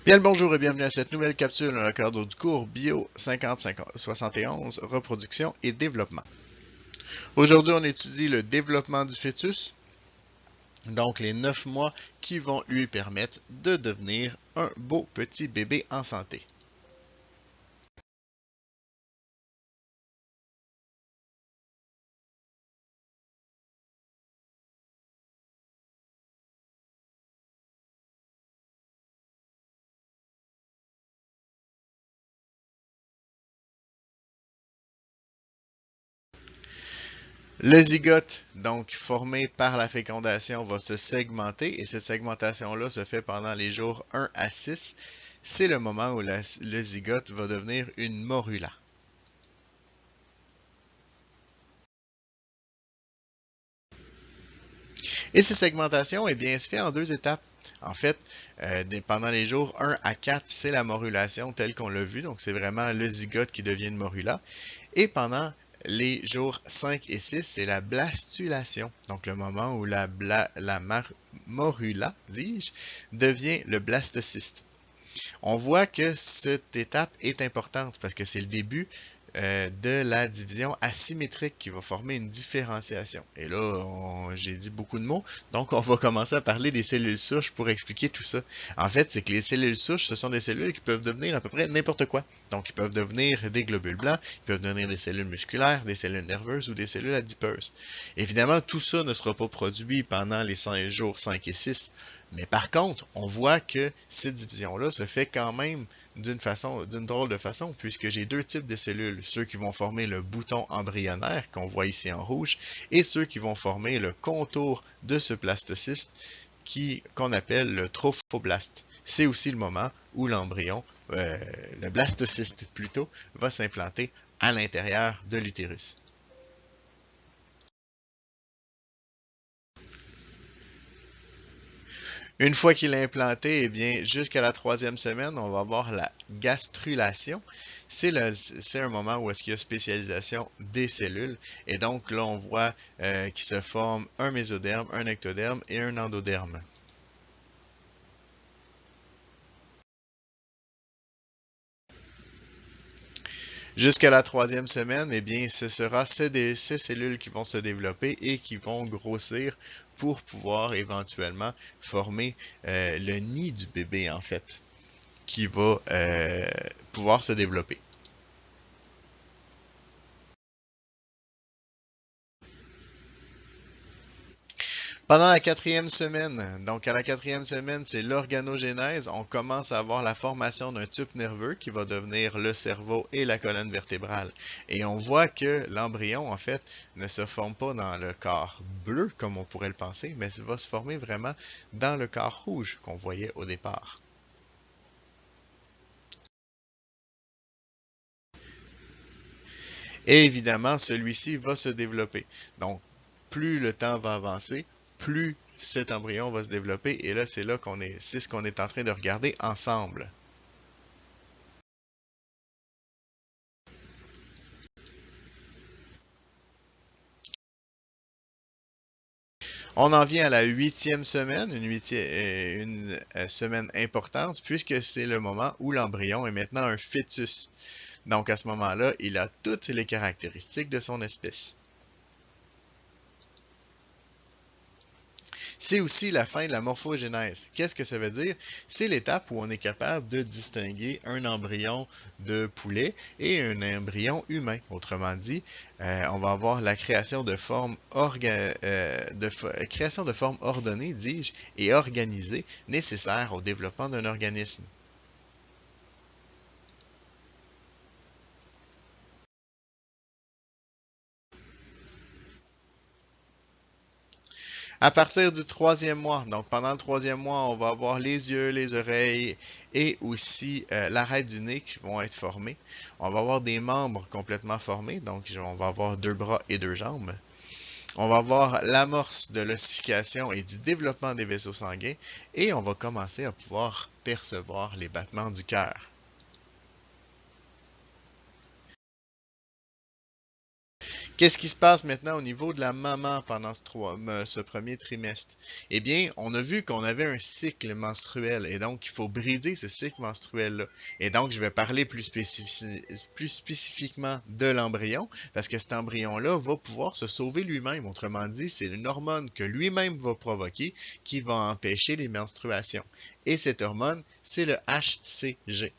Bien le bonjour et bienvenue à cette nouvelle capsule dans le cadre du cours Bio 50-71, reproduction et développement. Aujourd'hui, on étudie le développement du fœtus, donc les 9 mois qui vont lui permettre de devenir un beau petit bébé en santé. Le zygote, donc formé par la fécondation, va se segmenter et cette segmentation-là se fait pendant les jours 1 à 6. C'est le moment où le zygote va devenir une morula. Et cette segmentation, eh bien, se fait en deux étapes. En fait, pendant les jours 1 à 4, c'est la morulation telle qu'on l'a vu, donc c'est vraiment le zygote qui devient une morula. Et pendant les jours 5 et 6, c'est la blastulation, donc le moment où la morula, dis-je, devient le blastocyste. On voit que cette étape est importante parce que c'est le début de la division asymétrique qui va former une différenciation. Et là, j'ai dit beaucoup de mots, donc on va commencer à parler des cellules souches pour expliquer tout ça. En fait, c'est que les cellules souches, ce sont des cellules qui peuvent devenir à peu près n'importe quoi. Donc, ils peuvent devenir des globules blancs, ils peuvent devenir des cellules musculaires, des cellules nerveuses ou des cellules adipeuses. Évidemment, tout ça ne sera pas produit pendant les jours 5 et 6, mais par contre, on voit que cette division-là se fait quand même d'une drôle de façon, puisque j'ai deux types de cellules, ceux qui vont former le bouton embryonnaire qu'on voit ici en rouge, et ceux qui vont former le contour de ce blastocyste qu'on appelle le trophoblaste. C'est aussi le moment où l'embryon, le blastocyste plutôt, va s'implanter à l'intérieur de l'utérus. Une fois qu'il est implanté, eh bien, jusqu'à la 3e semaine, on va avoir la gastrulation. C'est un moment où est-ce qu'il y a spécialisation des cellules. Et donc, là, on voit qu'il se forme un mésoderme, un ectoderme et un endoderme. Jusqu'à la 3e semaine, eh bien, ce sera ces cellules qui vont se développer et qui vont grossir pour pouvoir éventuellement former le nid du bébé, en fait, qui va pouvoir se développer. Pendant la 4e semaine, donc à la 4e semaine, c'est l'organogénèse. On commence à avoir la formation d'un tube nerveux qui va devenir le cerveau et la colonne vertébrale. Et on voit que l'embryon, en fait, ne se forme pas dans le corps bleu, comme on pourrait le penser, mais va se former vraiment dans le corps rouge qu'on voyait au départ. Et évidemment, celui-ci va se développer. Donc, plus le temps va avancer, plus cet embryon va se développer. Et là, c'est ce qu'on est en train de regarder ensemble. On en vient à la 8e semaine, une semaine importante, puisque c'est le moment où l'embryon est maintenant un fœtus. Donc à ce moment-là, il a toutes les caractéristiques de son espèce. C'est aussi la fin de la morphogénèse. Qu'est-ce que ça veut dire? C'est l'étape où on est capable de distinguer un embryon de poulet et un embryon humain. Autrement dit, on va avoir la création de formes ordonnées, dis-je, et organisées nécessaires au développement d'un organisme. À partir du 3e mois, donc pendant le 3e mois, on va avoir les yeux, les oreilles et aussi l'arête du nez qui vont être formés. On va avoir des membres complètement formés, donc on va avoir 2 bras et 2 jambes. On va avoir l'amorce de l'ossification et du développement des vaisseaux sanguins et on va commencer à pouvoir percevoir les battements du cœur. Qu'est-ce qui se passe maintenant au niveau de la maman pendant ce premier trimestre? Eh bien, on a vu qu'on avait un cycle menstruel et donc il faut briser ce cycle menstruel-là. Et donc, je vais parler plus spécifiquement de l'embryon parce que cet embryon-là va pouvoir se sauver lui-même. Autrement dit, c'est une hormone que lui-même va provoquer qui va empêcher les menstruations. Et cette hormone, c'est le HCG.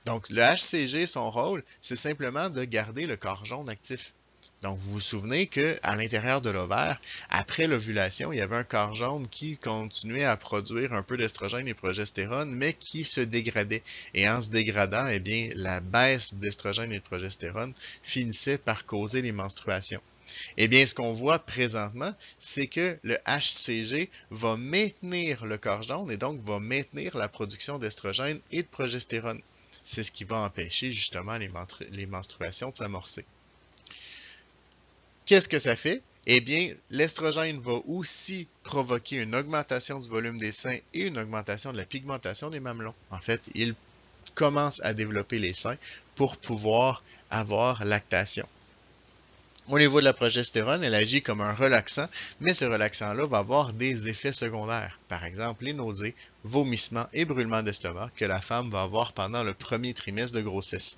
Donc, le HCG, son rôle, c'est simplement de garder le corps jaune actif. Donc, vous vous souvenez qu'à l'intérieur de l'ovaire, après l'ovulation, il y avait un corps jaune qui continuait à produire un peu d'estrogène et de progestérone, mais qui se dégradait. Et en se dégradant, eh bien, la baisse d'estrogène et de progestérone finissait par causer les menstruations. Eh bien, ce qu'on voit présentement, c'est que le HCG va maintenir le corps jaune et donc va maintenir la production d'estrogène et de progestérone. C'est ce qui va empêcher justement les menstruations de s'amorcer. Qu'est-ce que ça fait? Eh bien, l'estrogène va aussi provoquer une augmentation du volume des seins et une augmentation de la pigmentation des mamelons. En fait, il commence à développer les seins pour pouvoir avoir lactation. Au niveau de la progestérone, elle agit comme un relaxant, mais ce relaxant-là va avoir des effets secondaires. Par exemple, les nausées, vomissements et brûlements d'estomac que la femme va avoir pendant le premier trimestre de grossesse.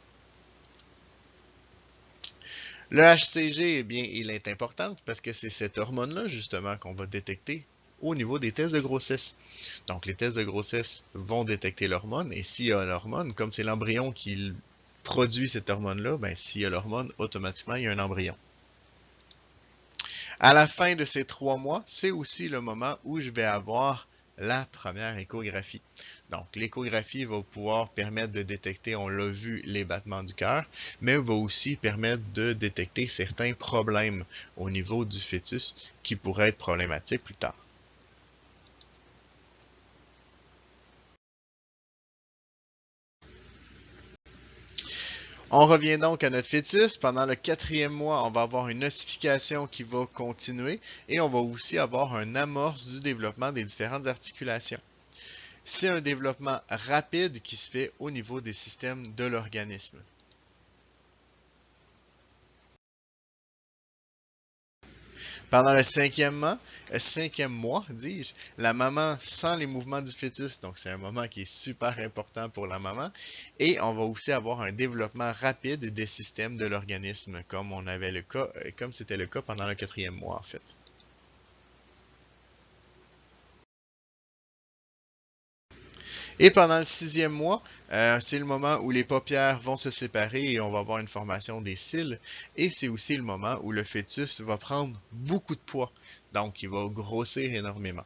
Le HCG, eh bien, il est important parce que c'est cette hormone-là, justement, qu'on va détecter au niveau des tests de grossesse. Donc, les tests de grossesse vont détecter l'hormone, et s'il y a l'hormone, comme c'est l'embryon qui produit cette hormone-là, ben, s'il y a l'hormone, automatiquement, il y a un embryon. À la fin de ces 3 mois, c'est aussi le moment où je vais avoir la première échographie. Donc, l'échographie va pouvoir permettre de détecter, on l'a vu, les battements du cœur, mais va aussi permettre de détecter certains problèmes au niveau du fœtus qui pourraient être problématiques plus tard. On revient donc à notre fœtus. Pendant le 4e mois, on va avoir une ossification qui va continuer et on va aussi avoir un amorce du développement des différentes articulations. C'est un développement rapide qui se fait au niveau des systèmes de l'organisme. Pendant le 5e mois, dis-je, la maman sent les mouvements du fœtus, donc c'est un moment qui est super important pour la maman, et on va aussi avoir un développement rapide des systèmes de l'organisme, comme c'était le cas pendant le 4e mois en fait. Et pendant le 6e mois, c'est le moment où les paupières vont se séparer et on va avoir une formation des cils. Et c'est aussi le moment où le fœtus va prendre beaucoup de poids. Donc, il va grossir énormément.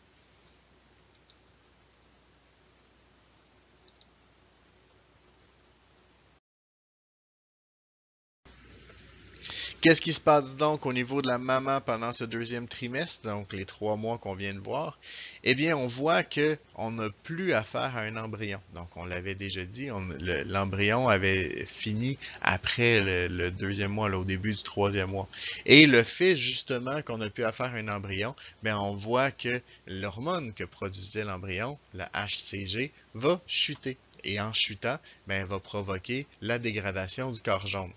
Qu'est-ce qui se passe donc au niveau de la maman pendant ce 2e trimestre, donc les 3 mois qu'on vient de voir? Eh bien, on voit qu'on n'a plus affaire à un embryon. Donc, on l'avait déjà dit, l'embryon avait fini après le 2e mois, là, au début du 3e mois. Et le fait justement qu'on n'a plus affaire à un embryon, bien, on voit que l'hormone que produisait l'embryon, la HCG, va chuter. Et en chutant, bien, elle va provoquer la dégradation du corps jaune.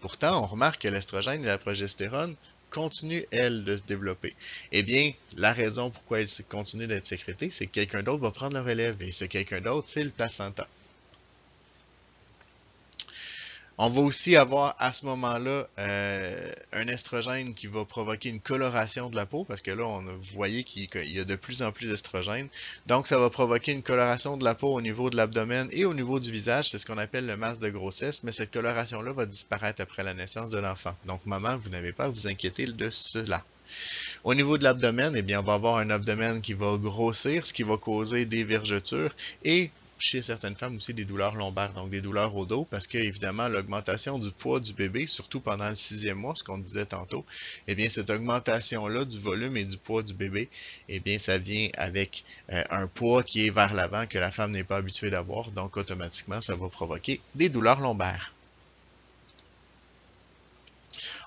Pourtant, on remarque que l'estrogène et la progestérone continuent, elles, de se développer. Eh bien, la raison pourquoi elles continuent d'être sécrétées, c'est que quelqu'un d'autre va prendre le relève. Et ce quelqu'un d'autre, c'est le placenta. On va aussi avoir à ce moment-là un estrogène qui va provoquer une coloration de la peau, parce que là, vous voyez qu'il y a de plus en plus d'estrogène. Donc, ça va provoquer une coloration de la peau au niveau de l'abdomen et au niveau du visage. C'est ce qu'on appelle le masque de grossesse, mais cette coloration-là va disparaître après la naissance de l'enfant. Donc, maman, vous n'avez pas à vous inquiéter de cela. Au niveau de l'abdomen, eh bien, on va avoir un abdomen qui va grossir, ce qui va causer des vergetures et chez certaines femmes aussi des douleurs lombaires, donc des douleurs au dos, parce que évidemment l'augmentation du poids du bébé, surtout pendant le 6e mois, ce qu'on disait tantôt, eh bien cette augmentation-là du volume et du poids du bébé, eh bien ça vient avec un poids qui est vers l'avant que la femme n'est pas habituée d'avoir, donc automatiquement ça va provoquer des douleurs lombaires.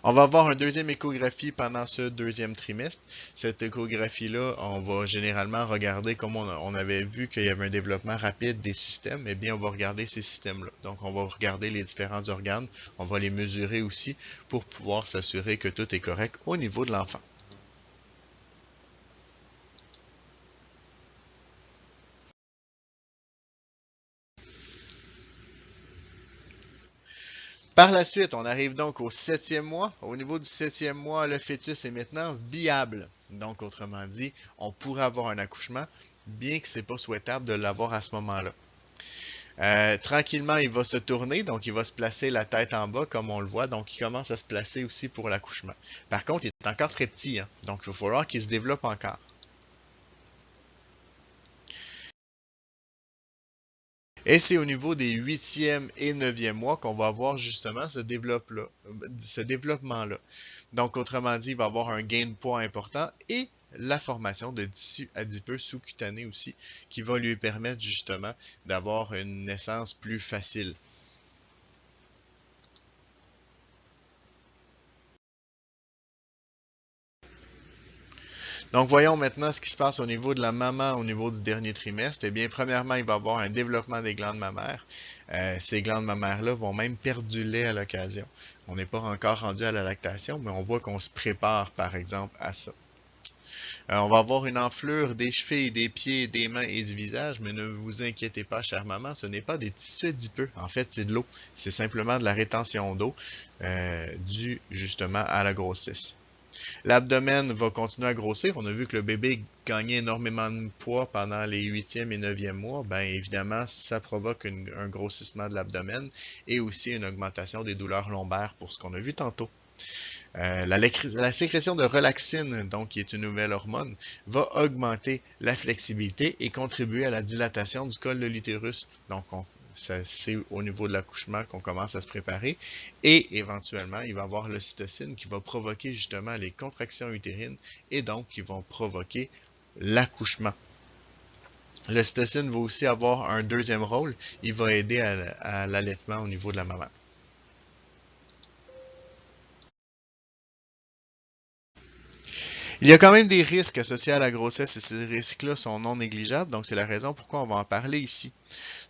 On va avoir une deuxième échographie pendant ce deuxième trimestre. Cette échographie-là, on va généralement regarder, comme on avait vu qu'il y avait un développement rapide des systèmes, eh bien, on va regarder ces systèmes-là. Donc, on va regarder les différents organes, on va les mesurer aussi pour pouvoir s'assurer que tout est correct au niveau de l'enfant. Par la suite, on arrive donc au 7e mois. Au niveau du 7e mois, le fœtus est maintenant viable. Donc, autrement dit, on pourrait avoir un accouchement, bien que ce n'est pas souhaitable de l'avoir à ce moment-là. Tranquillement, il va se tourner, donc il va se placer la tête en bas, comme on le voit. Donc, il commence à se placer aussi pour l'accouchement. Par contre, il est encore très petit, hein, donc il va falloir qu'il se développe encore. Et c'est au niveau des 8e et 9e mois qu'on va avoir justement ce développement-là. Donc, autrement dit, il va avoir un gain de poids important et la formation de tissu adipeux sous-cutané aussi, qui va lui permettre justement d'avoir une naissance plus facile. Donc, voyons maintenant ce qui se passe au niveau de la maman au niveau du dernier trimestre. Eh bien, premièrement, il va y avoir un développement des glandes mammaires. Ces glandes mammaires-là vont même perdre du lait à l'occasion. On n'est pas encore rendu à la lactation, mais on voit qu'on se prépare, par exemple, à ça. On va avoir une enflure des chevilles, des pieds, des mains et du visage, mais ne vous inquiétez pas, chère maman, ce n'est pas des tissus adipeux. En fait, c'est de l'eau. C'est simplement de la rétention d'eau due justement à la grossesse. L'abdomen va continuer à grossir. On a vu que le bébé gagnait énormément de poids pendant les 8e et 9e mois. Bien évidemment, ça provoque un grossissement de l'abdomen et aussi une augmentation des douleurs lombaires pour ce qu'on a vu tantôt. La sécrétion de relaxine, donc qui est une nouvelle hormone, va augmenter la flexibilité et contribuer à la dilatation du col de l'utérus. Donc, c'est au niveau de l'accouchement qu'on commence à se préparer. Et éventuellement, il va y avoir l'ocytocine qui va provoquer justement les contractions utérines et donc qui vont provoquer l'accouchement. L'ocytocine va aussi avoir un deuxième rôle. Il va aider à l'allaitement au niveau de la maman. Il y a quand même des risques associés à la grossesse et ces risques-là sont non négligeables, donc c'est la raison pourquoi on va en parler ici.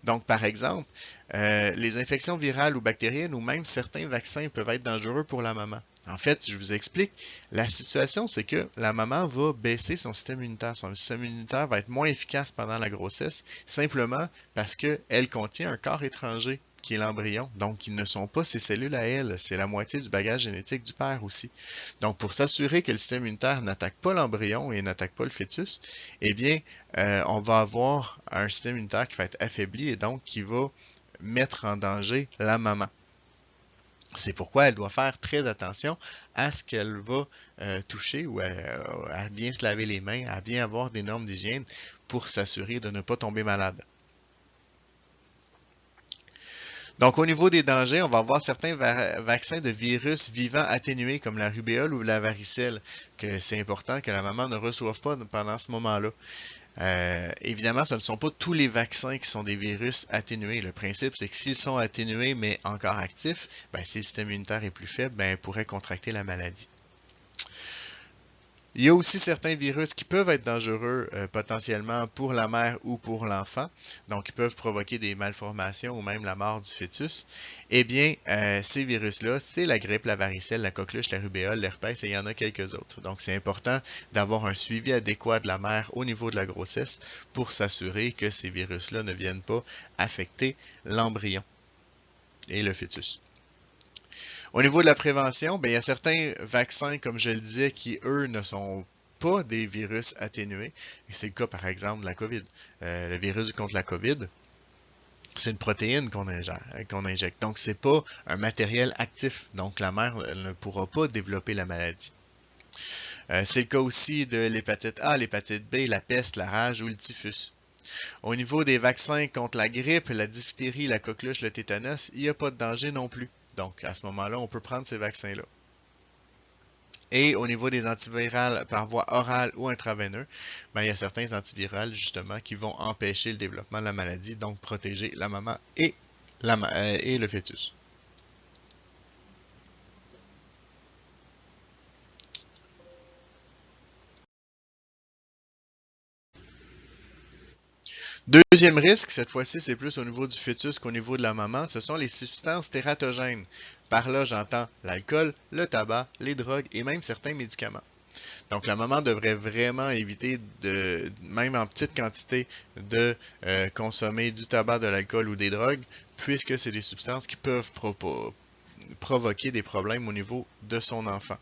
Donc, par exemple, les infections virales ou bactériennes ou même certains vaccins peuvent être dangereux pour la maman. En fait, je vous explique, la situation, c'est que la maman va baisser son système immunitaire. Son système immunitaire va être moins efficace pendant la grossesse, simplement parce qu'elle contient un corps étranger qui est l'embryon. Donc, ils ne sont pas ses cellules à elle. C'est la moitié du bagage génétique du père aussi. Donc, pour s'assurer que le système immunitaire n'attaque pas l'embryon et n'attaque pas le fœtus, eh bien, on va avoir un système immunitaire qui va être affaibli et donc qui va mettre en danger la maman. C'est pourquoi elle doit faire très attention à ce qu'elle va toucher ou à bien se laver les mains, à bien avoir des normes d'hygiène pour s'assurer de ne pas tomber malade. Donc, au niveau des dangers, on va avoir certains vaccins de virus vivants atténués, comme la rubéole ou la varicelle, que c'est important que la maman ne reçoive pas pendant ce moment-là. Évidemment, ce ne sont pas tous les vaccins qui sont des virus atténués. Le principe, c'est que s'ils sont atténués mais encore actifs, ben, si le système immunitaire est plus faible, ben, elle pourrait contracter la maladie. Il y a aussi certains virus qui peuvent être dangereux potentiellement pour la mère ou pour l'enfant, donc ils peuvent provoquer des malformations ou même la mort du fœtus. Eh bien, ces virus-là, c'est la grippe, la varicelle, la coqueluche, la rubéole, l'herpès et il y en a quelques autres. Donc, c'est important d'avoir un suivi adéquat de la mère au niveau de la grossesse pour s'assurer que ces virus-là ne viennent pas affecter l'embryon et le fœtus. Au niveau de la prévention, bien, il y a certains vaccins, comme je le disais, qui, eux, ne sont pas des virus atténués. Et c'est le cas, par exemple, de la COVID. Le virus contre la COVID, c'est une protéine qu'on injecte. Donc, c'est pas un matériel actif. Donc, la mère ne pourra pas développer la maladie. C'est le cas aussi de l'hépatite A, l'hépatite B, la peste, la rage ou le typhus. Au niveau des vaccins contre la grippe, la diphtérie, la coqueluche, le tétanos, il n'y a pas de danger non plus. Donc, à ce moment-là, on peut prendre ces vaccins-là. Et au niveau des antivirales par voie orale ou intraveineux, ben, il y a certains antivirales, justement, qui vont empêcher le développement de la maladie, donc protéger la maman et le fœtus. Deuxième risque, cette fois-ci, c'est plus au niveau du fœtus qu'au niveau de la maman, ce sont les substances tératogènes. Par là, j'entends l'alcool, le tabac, les drogues et même certains médicaments. Donc, la maman devrait vraiment éviter, même en petite quantité, de consommer du tabac, de l'alcool ou des drogues, puisque c'est des substances qui peuvent provoquer des problèmes au niveau de son enfant.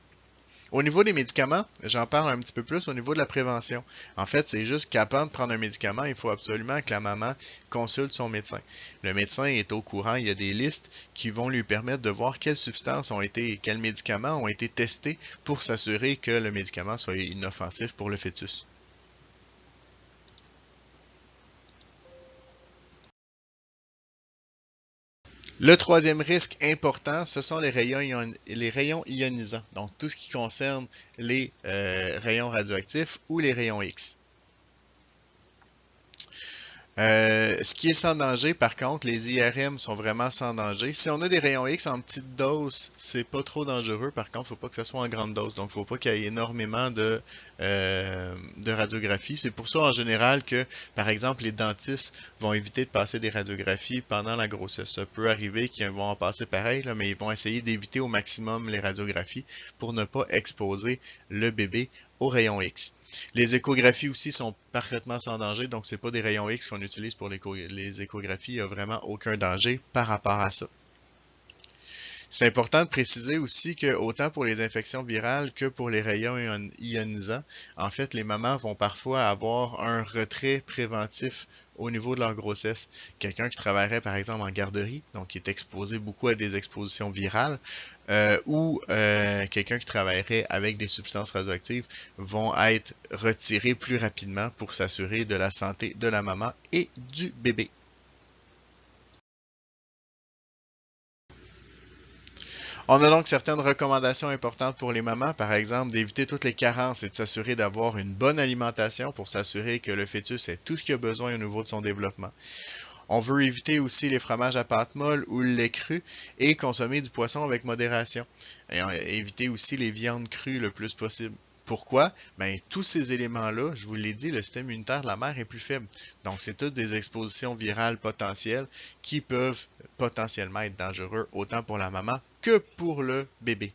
Au niveau des médicaments, j'en parle un petit peu plus au niveau de la prévention. En fait, c'est juste qu'avant de prendre un médicament, il faut absolument que la maman consulte son médecin. Le médecin est au courant, il y a des listes qui vont lui permettre de voir quelles substances quels médicaments ont été testés pour s'assurer que le médicament soit inoffensif pour le fœtus. Le troisième risque important, ce sont les rayons ionisants, donc tout ce qui concerne les rayons radioactifs ou les rayons X. Ce qui est sans danger, par contre, les IRM sont vraiment sans danger. Si on a des rayons X en petite dose, c'est pas trop dangereux. Par contre, il ne faut pas que ce soit en grande dose. Donc, il ne faut pas qu'il y ait énormément de radiographie. C'est pour ça, en général, que, par exemple, les dentistes vont éviter de passer des radiographies pendant la grossesse. Ça peut arriver qu'ils vont en passer pareil, là, mais ils vont essayer d'éviter au maximum les radiographies pour ne pas exposer le bébé aux rayons X. Les échographies aussi sont parfaitement sans danger, donc c'est pas des rayons X qu'on utilise pour les échographies, il n'y a vraiment aucun danger par rapport à ça. C'est important de préciser aussi que autant pour les infections virales que pour les rayons ionisants, en fait, les mamans vont parfois avoir un retrait préventif au niveau de leur grossesse. Quelqu'un qui travaillerait par exemple en garderie, donc qui est exposé beaucoup à des expositions virales, ou quelqu'un qui travaillerait avec des substances radioactives vont être retirés plus rapidement pour s'assurer de la santé de la maman et du bébé. On a donc certaines recommandations importantes pour les mamans, par exemple d'éviter toutes les carences et de s'assurer d'avoir une bonne alimentation pour s'assurer que le fœtus ait tout ce qu'il a besoin au niveau de son développement. On veut éviter aussi les fromages à pâte molle ou le lait cru et consommer du poisson avec modération. Et éviter aussi les viandes crues le plus possible. Pourquoi? Ben, tous ces éléments-là, je vous l'ai dit, le système immunitaire de la mère est plus faible. Donc, c'est toutes des expositions virales potentielles qui peuvent potentiellement être dangereuses autant pour la maman que pour le bébé.